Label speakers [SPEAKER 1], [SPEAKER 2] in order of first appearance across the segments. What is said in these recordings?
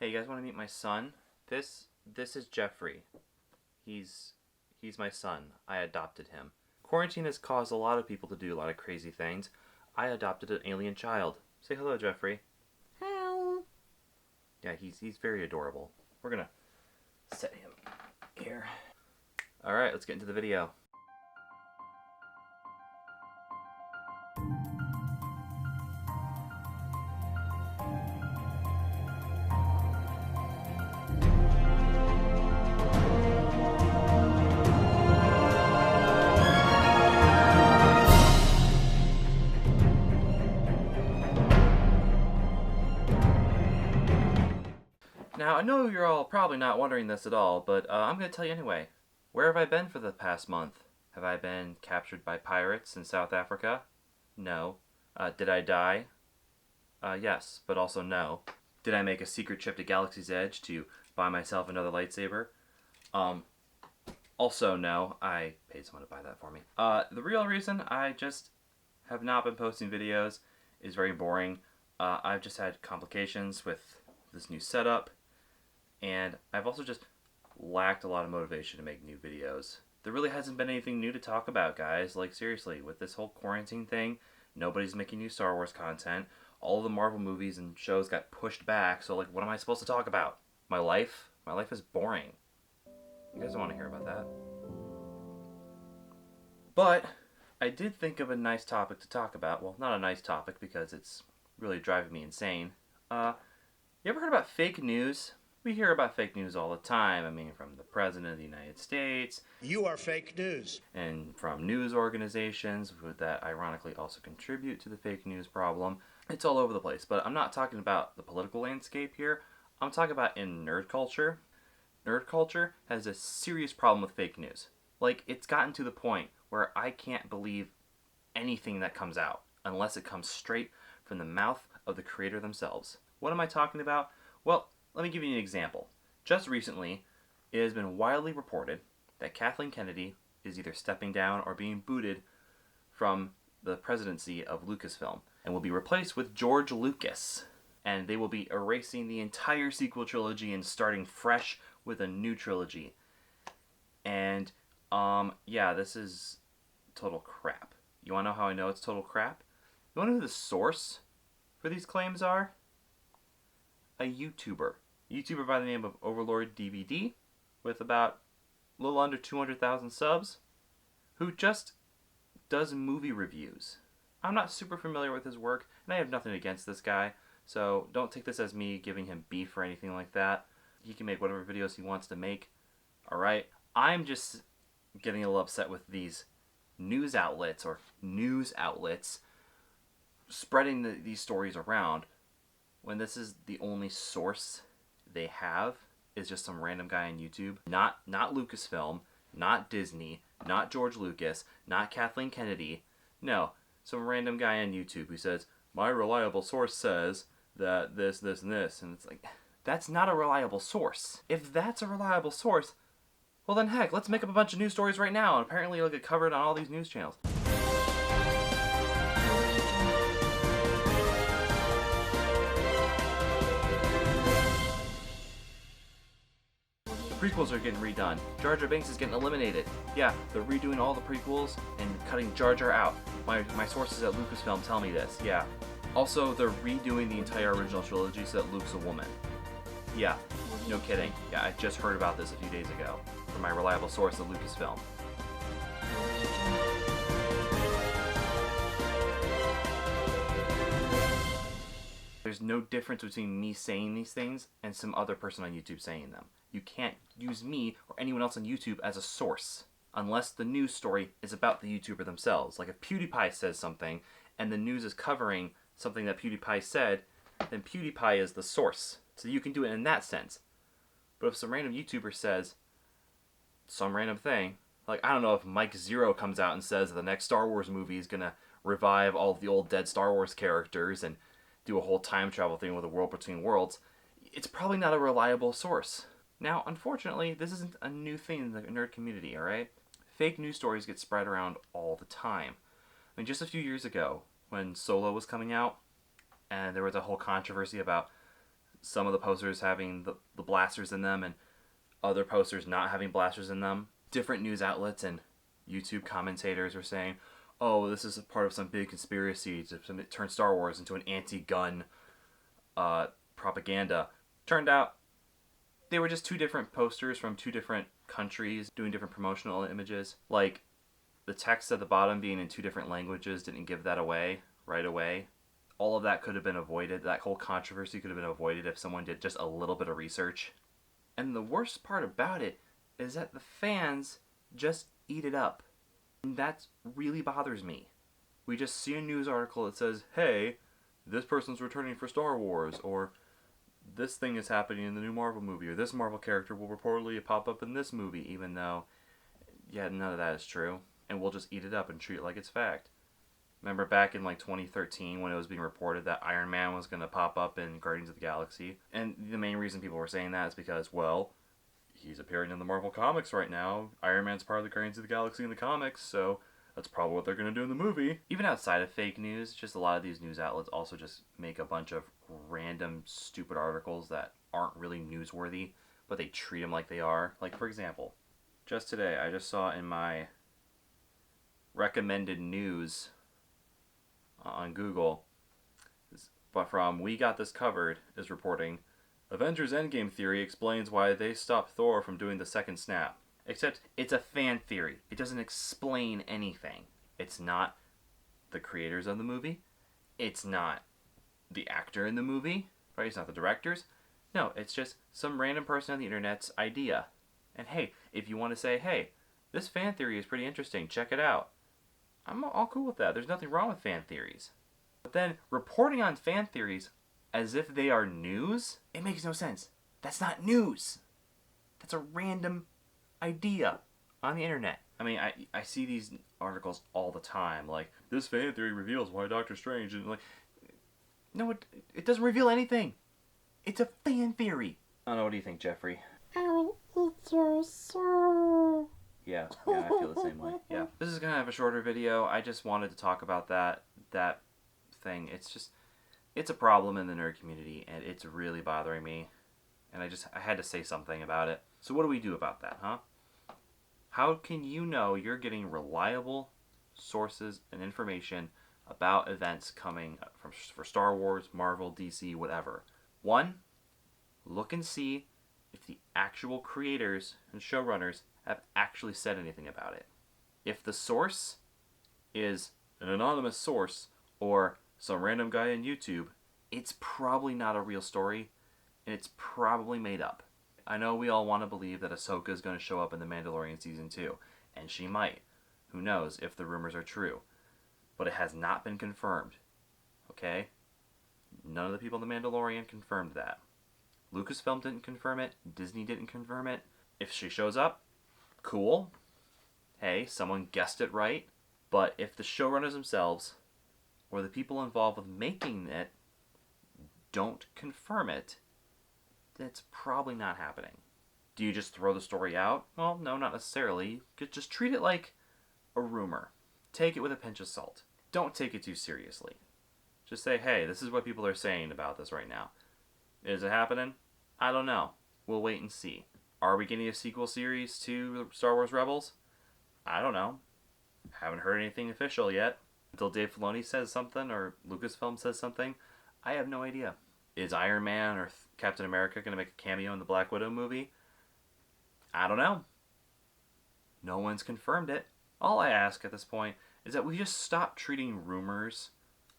[SPEAKER 1] Hey, you guys want to meet my son? This is Jeffrey. He's he's my son. I adopted him. Quarantine has caused a lot of people to do a lot of crazy things. I adopted an alien child. Say hello, Jeffrey.
[SPEAKER 2] Hello.
[SPEAKER 1] Yeah, he's very adorable. We're gonna set him here. All right, let's get into the video. Now, I know you're all probably not wondering this at all, but I'm going to tell you anyway. Where have I been for the past month? Have I been captured by pirates in South Africa? No. Did I die? Yes, but also no. Did I make a secret trip to Galaxy's Edge to buy myself another lightsaber? Um, Also no. I paid someone to buy that for me. The real reason I just have not been posting videos is very boring. I've just had complications with this new setup, and I've also just lacked a lot of motivation to make new videos. There really hasn't been anything new to talk about, guys. Like, seriously, with this whole quarantine thing, nobody's making new Star Wars content. All of the Marvel movies and shows got pushed back, so, like, what am I supposed to talk about? My life? My life is boring. You guys don't want to hear about that. But I did think of a nice topic to talk about. Well, not a nice topic because it's really driving me insane. You ever heard about fake news? We hear about fake news all the time. I mean, from the President of the United States.
[SPEAKER 3] You are fake news.
[SPEAKER 1] And from news organizations that ironically also contribute to the fake news problem. It's all over the place. But I'm not talking about the political landscape here. I'm talking about in nerd culture. Nerd culture has a serious problem with fake news. Like, it's gotten to the point where I can't believe anything that comes out unless it comes straight from the mouth of the creator themselves. What am I talking about? Well, let me give you an example. Just recently, it has been widely reported that Kathleen Kennedy is either stepping down or being booted from the presidency of Lucasfilm and will be replaced with George Lucas. And they will be erasing the entire sequel trilogy and starting fresh with a new trilogy. And, yeah, this is total crap. You want to know how I know it's total crap? You want to know who the source for these claims are? A YouTuber. A YouTuber by the name of Overlord DVD with about a little under 200,000 subs who just does movie reviews. I'm not super familiar with his work, and I have nothing against this guy, so don't take this as me giving him beef or anything like that. He can make whatever videos he wants to make. Alright? I'm just getting a little upset with these news outlets spreading these stories around when this is the only source they have is just some random guy on YouTube. Not Lucasfilm, not Disney, not George Lucas, not Kathleen Kennedy. No, some random guy on YouTube who says, my reliable source says that this, and this. And it's like, that's not a reliable source. If that's a reliable source, well then heck, let's make up a bunch of news stories right now, and apparently it'll get covered on all these news channels. Prequels are getting redone. Jar Jar Binks is getting eliminated. Yeah, they're redoing all the prequels and cutting Jar Jar out. My sources at Lucasfilm tell me this, yeah. Also, they're redoing the entire original trilogy so that Luke's a woman. Yeah, no kidding. Yeah, I just heard about this a few days ago from my reliable source at Lucasfilm. There's no difference between me saying these things and some other person on YouTube saying them. You can't use me or anyone else on YouTube as a source unless the news story is about the YouTuber themselves. Like if PewDiePie says something and the news is covering something that PewDiePie said, then PewDiePie is the source. So you can do it in that sense. But if some random YouTuber says some random thing, like I don't know if Mike Zero comes out and says that the next Star Wars movie is going to revive all of the old dead Star Wars characters and do a whole time travel thing with a world between worlds, it's probably not a reliable source. Now, unfortunately, this isn't a new thing in the nerd community, alright? Fake news stories get spread around all the time. I mean, just a few years ago, when Solo was coming out, and there was a whole controversy about some of the posters having the blasters in them and other posters not having blasters in them. Different news outlets and YouTube commentators are saying, oh, this is a part of some big conspiracy to turn Star Wars into an anti-gun propaganda. Turned out they were just two different posters from two different countries doing different promotional images. Like, the text at the bottom being in two different languages didn't give that away right away. All of that could have been avoided. That whole controversy could have been avoided if someone did just a little bit of research. And the worst part about it is that the fans just eat it up. And that really bothers me. We just see a news article that says, hey, this person's returning for Star Wars, or this thing is happening in the new Marvel movie, or this Marvel character will reportedly pop up in this movie, even though, yeah, none of that is true. And we'll just eat it up and treat it like it's fact. Remember back in like 2013 when it was being reported that Iron Man was going to pop up in Guardians of the Galaxy? And the main reason people were saying that is because, well, he's appearing in the Marvel comics right now. Iron Man's part of the Guardians of the Galaxy in the comics, so that's probably what they're going to do in the movie. Even outside of fake news, just a lot of these news outlets also just make a bunch of random stupid articles that aren't really newsworthy, but they treat them like they are. Like, for example, just today I just saw in my recommended news on Google, but from We Got This Covered is reporting, Avengers Endgame theory explains why they stopped Thor from doing the second snap. Except it's a fan theory. It doesn't explain anything. It's not the creators of the movie. It's not the actor in the movie. Right? It's not the directors. No, it's just some random person on the internet's idea. And hey, if you want to say, hey, this fan theory is pretty interesting, check it out. I'm all cool with that. There's nothing wrong with fan theories. But then reporting on fan theories as if they are news, it makes no sense. That's not news. That's a random idea on the internet. I mean, I see these articles all the time, like, this fan theory reveals why Doctor Strange, and like, no, it doesn't reveal anything. It's a fan theory. I don't know, what do you think, Jeffrey?
[SPEAKER 2] I will eat your soul.
[SPEAKER 1] Yeah, I feel the same way. Yeah. This is going to have a shorter video. I just wanted to talk about that thing. It's a problem in the nerd community, and it's really bothering me. And I had to say something about it. So what do we do about that, huh? How can you know you're getting reliable sources and information about events coming for Star Wars, Marvel, DC, whatever? One, look and see if the actual creators and showrunners have actually said anything about it. If the source is an anonymous source or some random guy on YouTube, it's probably not a real story, and it's probably made up. I know we all want to believe that Ahsoka is going to show up in The Mandalorian Season 2, and she might. Who knows if the rumors are true. But it has not been confirmed. Okay? None of the people in The Mandalorian confirmed that. Lucasfilm didn't confirm it. Disney didn't confirm it. If she shows up, cool. Hey, someone guessed it right. But if the showrunners themselves, or the people involved with making it, don't confirm it, then it's probably not happening. Do you just throw the story out? Well, no, not necessarily. Just treat it like a rumor. Take it with a pinch of salt. Don't take it too seriously. Just say, hey, this is what people are saying about this right now. Is it happening? I don't know. We'll wait and see. Are we getting a sequel series to Star Wars Rebels? I don't know. Haven't heard anything official yet. Until Dave Filoni says something or Lucasfilm says something, I have no idea. Is Iron Man or Captain America going to make a cameo in the Black Widow movie? I don't know. No one's confirmed it. All I ask at this point is that we just stop treating rumors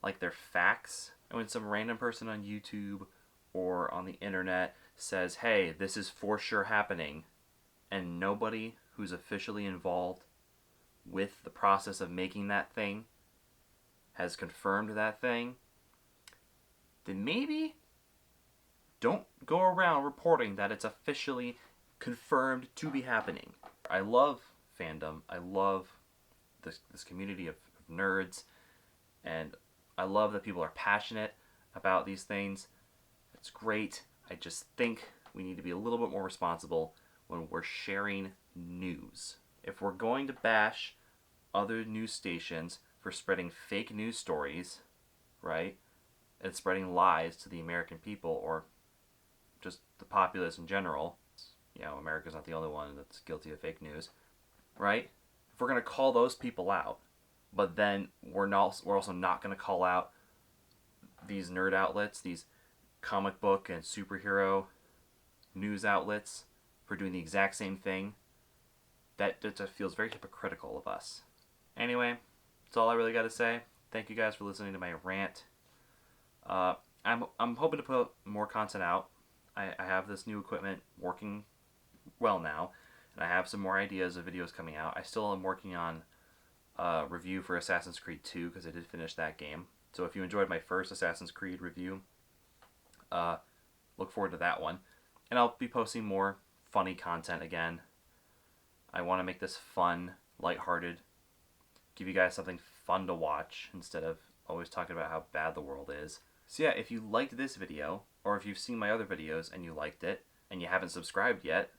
[SPEAKER 1] like they're facts. And when some random person on YouTube or on the internet says, hey, this is for sure happening, and nobody who's officially involved with the process of making that thing has confirmed that thing, then maybe don't go around reporting that it's officially confirmed to be happening. I love fandom. I love this community of nerds, and I love that people are passionate about these things. It's great. I just think we need to be a little bit more responsible when we're sharing news. If we're going to bash other news stations for spreading fake news stories, right, and spreading lies to the American people, or the populace in general. You know, America's not the only one that's guilty of fake news, right? If we're going to call those people out, but then we're also not going to call out these nerd outlets, these comic book and superhero news outlets for doing the exact same thing, that just feels very hypocritical of us. Anyway, that's all I really got to say. Thank you guys for listening to my rant. I'm hoping to put more content out. I have this new equipment working well now, and I have some more ideas of videos coming out. I still am working on a review for Assassin's Creed 2 because I did finish that game. So if you enjoyed my first Assassin's Creed review, look forward to that one. And I'll be posting more funny content again. I want to make this fun, lighthearted, give you guys something fun to watch instead of always talking about how bad the world is. So yeah, if you liked this video, or if you've seen my other videos and you liked it, and you haven't subscribed yet,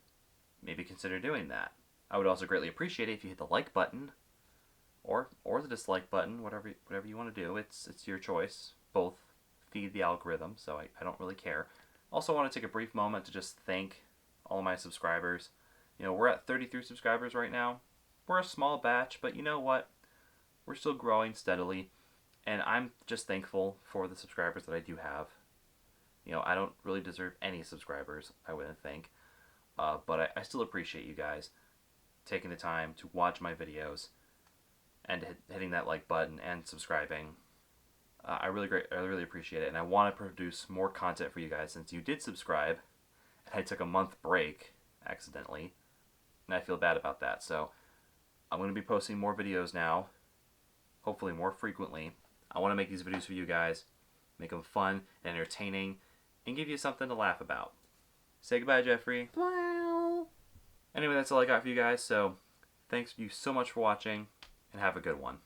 [SPEAKER 1] maybe consider doing that. I would also greatly appreciate it if you hit the like button, or the dislike button, whatever you want to do. It's your choice. Both feed the algorithm, so I don't really care. Also want to take a brief moment to just thank all of my subscribers. You know, we're at 33 subscribers right now. We're a small batch, but you know what? We're still growing steadily, and I'm just thankful for the subscribers that I do have. You know, I don't really deserve any subscribers, I wouldn't think, but I still appreciate you guys taking the time to watch my videos and hitting that like button and subscribing. I really appreciate it, and I want to produce more content for you guys since you did subscribe, and I took a month break accidentally, and I feel bad about that. So I'm going to be posting more videos now, hopefully more frequently. I want to make these videos for you guys, make them fun and entertaining, and give you something to laugh about. Say goodbye, Jeffrey.
[SPEAKER 2] Bye.
[SPEAKER 1] Anyway, that's all I got for you guys, so thanks you so much for watching, and have a good one.